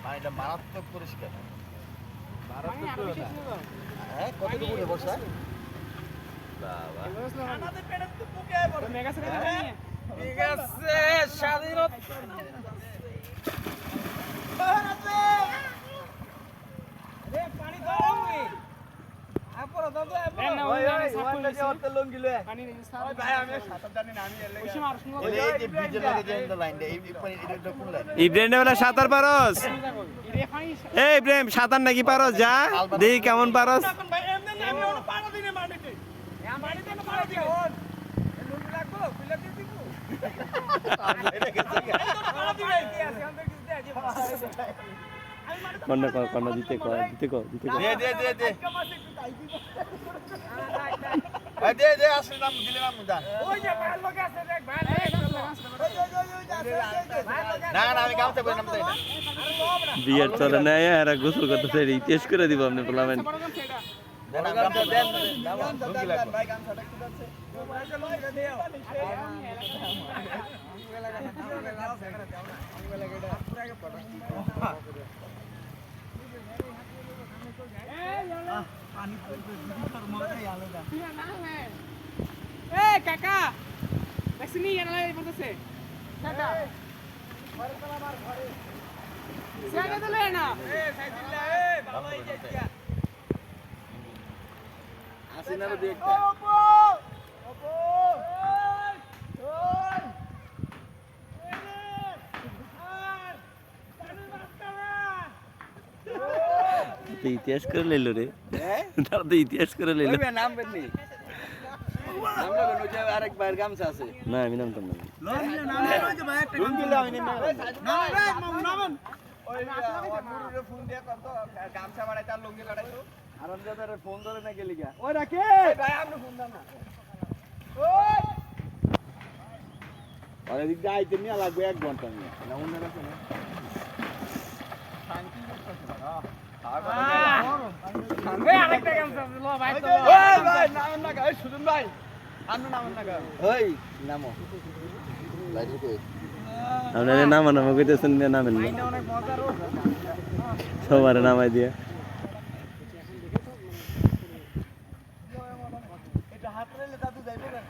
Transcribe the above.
পানিটা মারাত্মক পরিষ্কার। কতটুকু বর্ষা ইব্রাহিম সাঁতার পারস? এই ইব্রাহিম সাঁতার নাকি পারস? যা দেখি কেমন পারস। কন্যা দিতে কর দিতে কর দিতে কর বিয়ের চলে নেয় এরা গোসল করতেছে টেস করে দিব আপনি বলবেন কাকা দেখছিনি বলতেছে কাকা ইতিহাস করে লইল রে, তারা তো ইতিহাস করে লইল। নাম বেননি আরেকবার গামছা আছে না আমি নামতাম না। ফোন ধরে না গেলি আইতে নিয়ে লাগবে 1 ঘন্টা নিয়ে অন্য কাছে না আপনারা নামা নামা কইতেছেন নামেন না, সবার নামাই দিয়ে এটা হাত রেলে দাদু যাইবে না।